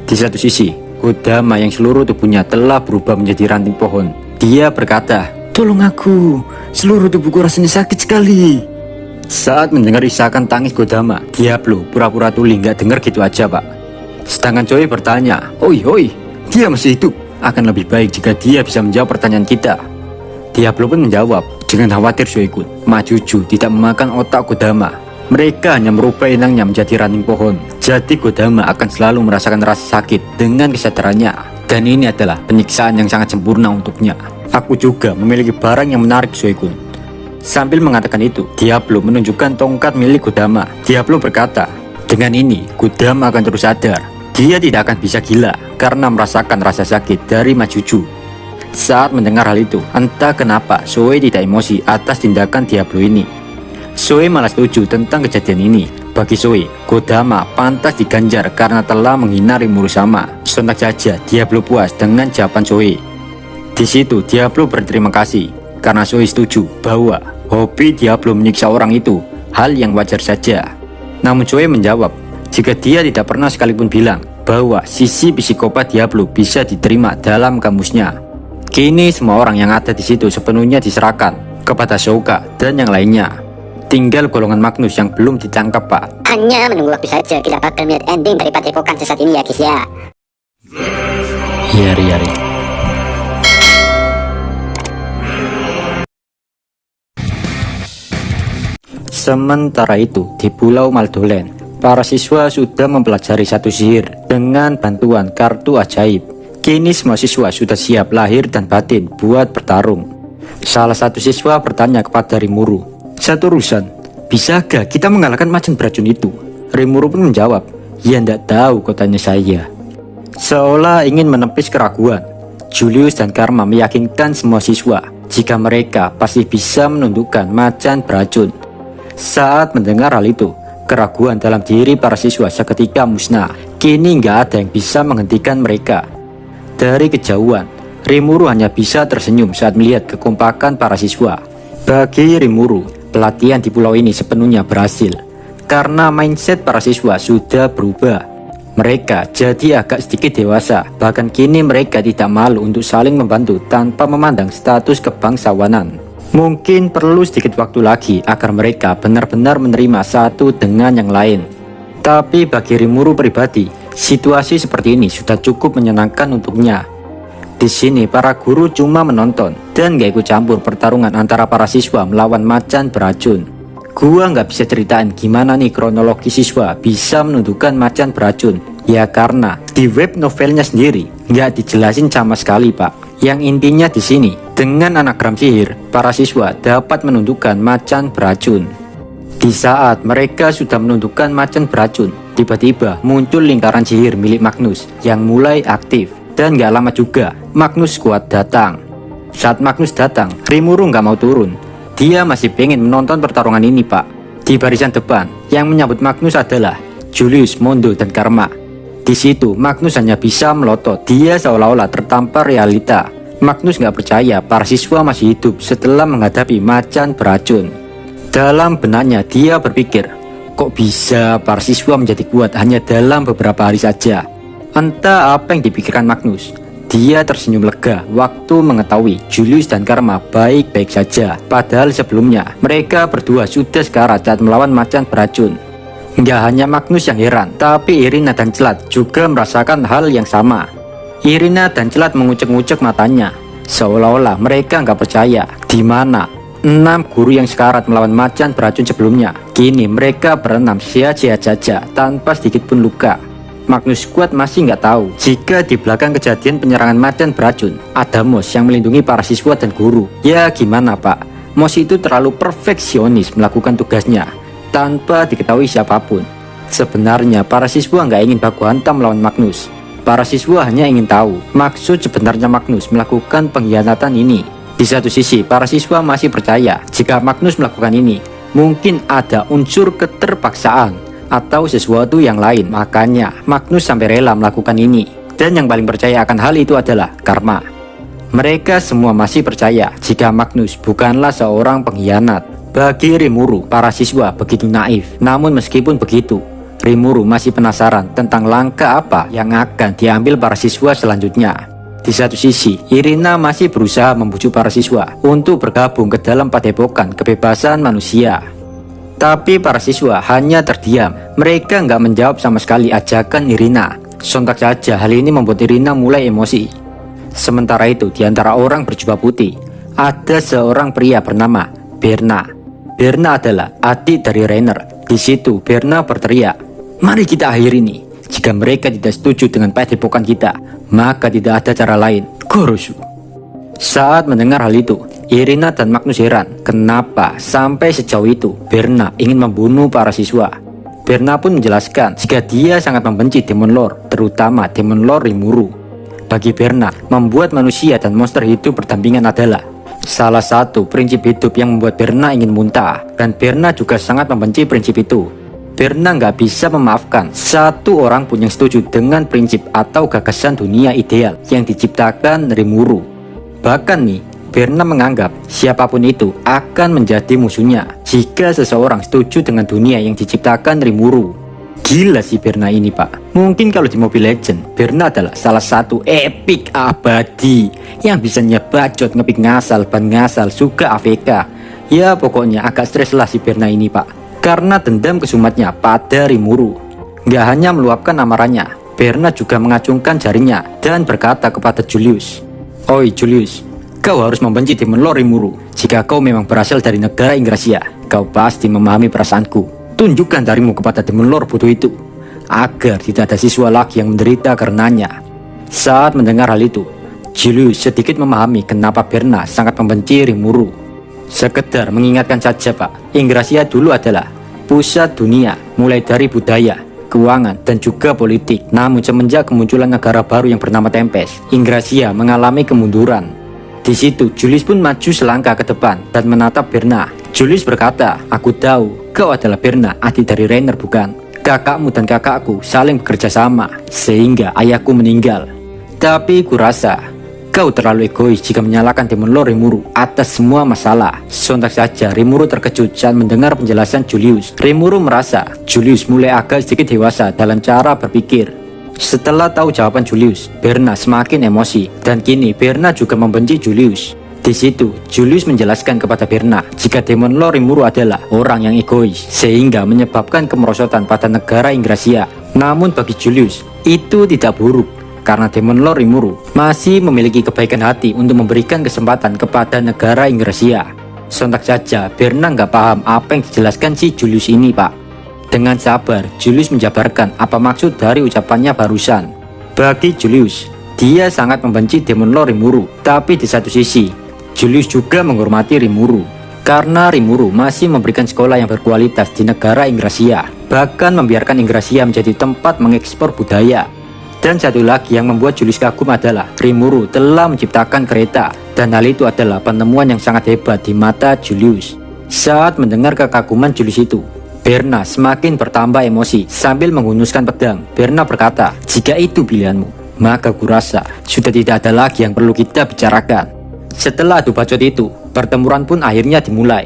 Di satu sisi, Kodama yang seluruh tubuhnya telah berubah menjadi ranting pohon. Dia berkata, "Tolong aku, seluruh tubuhku rasanya sakit sekali." Saat mendengar isakan tangis Kodama, Diablo pura-pura tuli nggak dengar gitu aja, Pak. Sedangkan Joey bertanya, "Oi, dia masih hidup. Akan lebih baik jika dia bisa menjawab pertanyaan kita." Diablo pun menjawab, "Jangan khawatir Joey-kun, Majuju tidak memakan otak Kodama. Mereka hanya merubah inangnya menjadi ranting pohon. Jadi Kodama akan selalu merasakan rasa sakit dengan kesadarannya. Dan ini adalah penyiksaan yang sangat sempurna untuknya. Aku juga memiliki barang yang menarik Joey-kun." Sambil mengatakan itu, Diablo menunjukkan tongkat milik Kodama. Diablo berkata, "Dengan ini, Kodama akan terus sadar. Dia tidak akan bisa gila karena merasakan rasa sakit dari Majuju." Saat mendengar hal itu, entah kenapa Zoe tidak emosi atas tindakan Diablo ini. Zoe malah setuju tentang kejadian ini. Bagi Zoe, Kodama pantas diganjar karena telah menghina Rimuru sama. Sontak saja Diablo puas dengan jawaban Zoe. Di situ Diablo berterima kasih karena Zoe setuju bahwa hobi Diablo menyiksa orang itu hal yang wajar saja. Namun Zoe menjawab, jika dia tidak pernah sekalipun bilang bahwa sisi psikopat Diablo bisa diterima dalam kamusnya. Kini semua orang yang ada di situ sepenuhnya diserahkan kepada Souka dan yang lainnya. Tinggal golongan Magnus yang belum ditangkap, Pak. Hanya menunggu waktu saja, kita bakal melihat ending dari padepokan sesat ini ya guys ya. Yari. Sementara itu, di Pulau Maldolen, para siswa sudah mempelajari satu sihir dengan bantuan kartu ajaib. Kini semua siswa sudah siap lahir dan batin buat bertarung. Salah satu siswa bertanya kepada Rimuru, "Satu urusan, bisakah kita mengalahkan macan beracun itu?" Rimuru pun menjawab, "Ya ndak tahu," katanya saya. Seolah ingin menepis keraguan, Julius dan Karma meyakinkan semua siswa jika mereka pasti bisa menundukkan macan beracun. Saat mendengar hal itu, keraguan dalam diri para siswa seketika musnah. Kini nggak ada yang bisa menghentikan mereka. Dari kejauhan, Rimuru hanya bisa tersenyum saat melihat kekompakan para siswa. Bagi Rimuru, pelatihan di pulau ini sepenuhnya berhasil karena mindset para siswa sudah berubah. Mereka jadi agak sedikit dewasa, bahkan kini mereka tidak malu untuk saling membantu tanpa memandang status kebangsawanan. Mungkin perlu sedikit waktu lagi agar mereka benar-benar menerima satu dengan yang lain. Tapi bagi Rimuru pribadi, situasi seperti ini sudah cukup menyenangkan untuknya. Di sini para guru cuma menonton dan gak ikut campur pertarungan antara para siswa melawan macan beracun. Gua nggak bisa ceritain gimana nih kronologi siswa bisa menundukkan macan beracun. Ya karena di web novelnya sendiri nggak dijelasin sama sekali, Pak. Yang intinya di sini, dengan anagram sihir, para siswa dapat menundukkan macan beracun. Di saat mereka sudah menundukkan macan beracun, tiba-tiba muncul lingkaran sihir milik Magnus yang mulai aktif. Dan gak lama juga, Magnus kuat datang. Saat Magnus datang, Rimuru nggak mau turun. Dia masih pengen menonton pertarungan ini, Pak. Di barisan depan, yang menyambut Magnus adalah Julius, Mondo, dan Karma. Di situ, Magnus hanya bisa melotot. Dia seolah-olah tertampar realita. Magnus nggak percaya para siswa masih hidup setelah menghadapi macan beracun. Dalam benaknya, dia berpikir, kok bisa para siswa menjadi kuat hanya dalam beberapa hari saja? Entah apa yang dipikirkan Magnus. Dia tersenyum lega waktu mengetahui Julius dan Karma baik-baik saja. Padahal sebelumnya mereka berdua sudah sekarat saat melawan macan beracun. Nggak hanya Magnus yang heran, tapi Irina dan Celat juga merasakan hal yang sama. Irina dan Celat mengucek-ngucek matanya, seolah-olah mereka nggak percaya di mana 6 guru yang sekarat melawan macan beracun sebelumnya. Kini mereka berenam sia-sia saja tanpa sedikit pun luka. Magnus kuat masih nggak tahu jika di belakang kejadian penyerangan macan beracun ada Mos yang melindungi para siswa dan guru. Ya gimana, Pak, Mos itu terlalu perfeksionis melakukan tugasnya tanpa diketahui siapapun. Sebenarnya para siswa nggak ingin baku hantam melawan Magnus. Para siswa hanya ingin tahu maksud sebenarnya Magnus melakukan pengkhianatan ini. Di satu sisi para siswa masih percaya jika Magnus melakukan ini mungkin ada unsur keterpaksaan atau sesuatu yang lain, makanya Magnus sampai rela melakukan ini. Dan yang paling percaya akan hal itu adalah Karma. Mereka semua masih percaya jika Magnus bukanlah seorang pengkhianat. Bagi Rimuru, para siswa begitu naif. Namun meskipun begitu, Rimuru masih penasaran tentang langkah apa yang akan diambil para siswa selanjutnya. Di satu sisi, Irina masih berusaha membujuk para siswa untuk bergabung ke dalam padepokan kebebasan manusia. Tapi para siswa hanya terdiam. Mereka nggak menjawab sama sekali ajakan Irina. Sontak saja hal ini membuat Irina mulai emosi. Sementara itu, di antara orang berjubah putih, ada seorang pria bernama Berna. Berna adalah adik dari Rainer. Di situ Berna berteriak, "Mari kita akhiri ini. Jika mereka tidak setuju dengan padepokan kita, maka tidak ada cara lain. Gorosu." Saat mendengar hal itu, Irina dan Magnus heran kenapa sampai sejauh itu Berna ingin membunuh para siswa. Berna pun menjelaskan jika dia sangat membenci Demon Lord, terutama Demon Lord Rimuru. Bagi Berna, membuat manusia dan monster hidup berdampingan adalah salah satu prinsip hidup yang membuat Berna ingin muntah. Dan Berna juga sangat membenci prinsip itu. Berna nggak bisa memaafkan satu orang pun yang setuju dengan prinsip atau gagasan dunia ideal yang diciptakan Rimuru. Bahkan nih, Berna menganggap siapapun itu akan menjadi musuhnya jika seseorang setuju dengan dunia yang diciptakan Rimuru. Gila sih Berna ini pak. Mungkin kalau di Mobile Legends, Berna adalah salah satu epic abadi yang bisa nyebacot, ngepik ngasal, ban ngasal, suka AFK. Ya pokoknya agak stres lah si Berna ini pak, karena dendam kesumatnya pada Rimuru. Gak hanya meluapkan amarahnya, Berna juga mengacungkan jarinya dan berkata kepada Julius, "Oi Julius, kau harus membenci Demon Lord Rimuru. Jika kau memang berasal dari negara Ingrasia, kau pasti memahami perasaanku. Tunjukkan darimu kepada Demon Lord bodoh itu, agar tidak ada siswa lagi yang menderita karenanya." Saat mendengar hal itu, Julius sedikit memahami kenapa Berna sangat membenci Rimuru. Sekedar mengingatkan saja pak, Ingrasia dulu adalah pusat dunia, mulai dari budaya, keuangan, dan juga politik. Namun semenjak kemunculan negara baru yang bernama Tempest, Ingrasia mengalami kemunduran. Di situ, Julius pun maju selangkah ke depan dan menatap Berna. Julius berkata, "Aku tahu kau adalah Berna, adik dari Rainer bukan? Kakakmu dan kakakku saling bekerja sama, sehingga ayahku meninggal. Tapi kurasa kau terlalu egois jika menyalahkan Demon Lord Rimuru atas semua masalah." Sontak saja Rimuru terkejut saat mendengar penjelasan Julius. Rimuru merasa Julius mulai agak sedikit dewasa dalam cara berpikir. Setelah tahu jawaban Julius, Berna semakin emosi, dan kini Berna juga membenci Julius. Di situ, Julius menjelaskan kepada Berna jika Demon Lord Rimuru adalah orang yang egois, sehingga menyebabkan kemerosotan pada negara Ingrasia. Namun bagi Julius, itu tidak buruk, karena Demon Lord Rimuru masih memiliki kebaikan hati untuk memberikan kesempatan kepada negara Ingrasia. Sontak saja, Berna nggak paham apa yang dijelaskan si Julius ini pak. Dengan sabar, Julius menjabarkan apa maksud dari ucapannya barusan. Bagi Julius, dia sangat membenci Demon Lord Rimuru. Tapi di satu sisi, Julius juga menghormati Rimuru, karena Rimuru masih memberikan sekolah yang berkualitas di negara Ingrasia, bahkan membiarkan Ingrasia menjadi tempat mengekspor budaya. Dan satu lagi yang membuat Julius kagum adalah Rimuru telah menciptakan kereta, dan hal itu adalah penemuan yang sangat hebat di mata Julius. Saat mendengar kekaguman Julius itu, Berna semakin bertambah emosi sambil menghunuskan pedang. Berna berkata, "Jika itu pilihanmu, maka kurasa sudah tidak ada lagi yang perlu kita bicarakan." Setelah adu bacot itu, pertempuran pun akhirnya dimulai.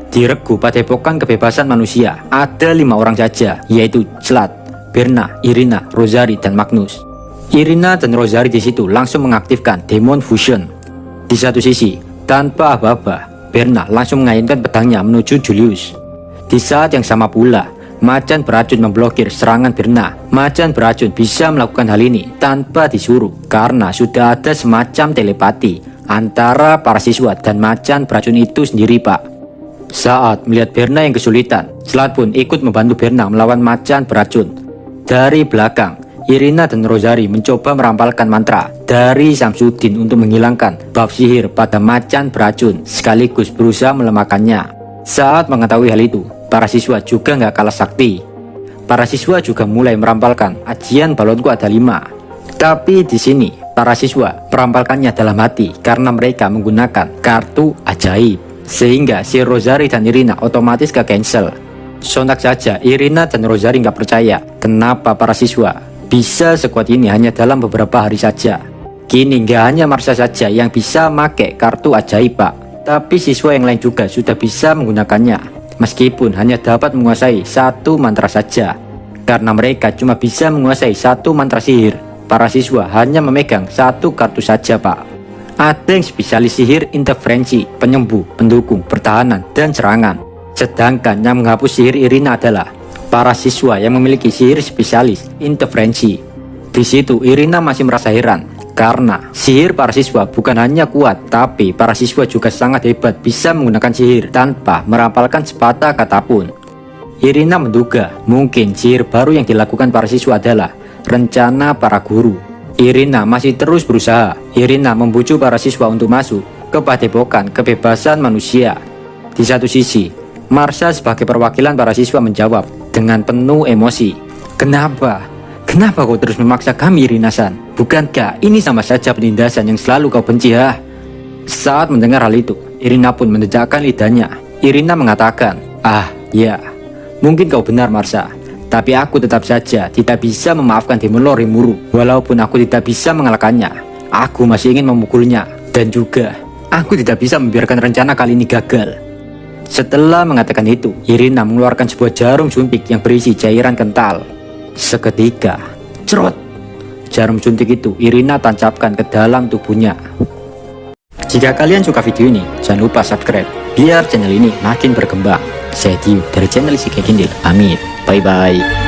Di regu padepokan kebebasan manusia, ada 5 orang saja, yaitu Zlat, Berna, Irina, Rosari, dan Magnus. Irina dan Rosari di situ langsung mengaktifkan Demon Fusion. Di satu sisi, tanpa aba-aba, Berna langsung mengayunkan pedangnya menuju Julius. Di saat yang sama pula, macan beracun memblokir serangan Berna. Macan beracun bisa melakukan hal ini tanpa disuruh, karena sudah ada semacam telepati antara para siswa dan macan beracun itu sendiri pak. Saat melihat Berna yang kesulitan, Zlat pun ikut membantu Berna melawan macan beracun. Dari belakang, Irina dan Rosari mencoba merampalkan mantra dari Samsudin untuk menghilangkan bab sihir pada macan beracun, sekaligus berusaha melemahkannya. Saat mengetahui hal itu, para siswa juga nggak kalah sakti. Para siswa juga mulai merampalkan ajian balonku ada 5. Tapi di sini, para siswa merampalkannya dalam hati karena mereka menggunakan kartu ajaib. Sehingga si Rosari dan Irina otomatis ke cancel. Sontak saja Irina dan Rosari nggak percaya kenapa para siswa bisa sekuat ini hanya dalam beberapa hari saja. Kini nggak hanya Marsha saja yang bisa make kartu ajaib pak. Tapi siswa yang lain juga sudah bisa menggunakannya, meskipun hanya dapat menguasai satu mantra saja. Karena mereka cuma bisa menguasai satu mantra sihir, para siswa hanya memegang satu kartu saja, Pak. Ada yang spesialis sihir interferensi, penyembuh, pendukung, pertahanan, dan serangan. Sedangkan yang menghapus sihir Irina adalah para siswa yang memiliki sihir spesialis interferensi. Di situ Irina masih merasa heran, karena sihir para siswa bukan hanya kuat, tapi para siswa juga sangat hebat bisa menggunakan sihir tanpa merapalkan sepatah kata pun. Irina menduga mungkin sihir baru yang dilakukan para siswa adalah rencana para guru. Irina masih terus berusaha. Irina membujuk para siswa untuk masuk ke Padepokan Kebebasan Manusia. Di satu sisi, Marsha sebagai perwakilan para siswa menjawab dengan penuh emosi. Kenapa? Kenapa kau terus memaksa kami, Irina-san? Bukankah ini sama saja penindasan yang selalu kau benci, ha? Saat mendengar hal itu, Irina pun menjejakkan lidahnya. Irina mengatakan, ya, mungkin kau benar, Marsha. Tapi aku tetap saja tidak bisa memaafkan Demolor Rimuru. Walaupun aku tidak bisa mengalahkannya, aku masih ingin memukulnya. Dan juga, aku tidak bisa membiarkan rencana kali ini gagal. Setelah mengatakan itu, Irina mengeluarkan sebuah jarum suntik yang berisi cairan kental. Seketika, cerot, jarum suntik itu Irina tancapkan ke dalam tubuhnya. Jika kalian suka video ini, jangan lupa subscribe biar channel ini makin berkembang. Saya Tiu dari channel Si Kekindil. Pamit, bye bye.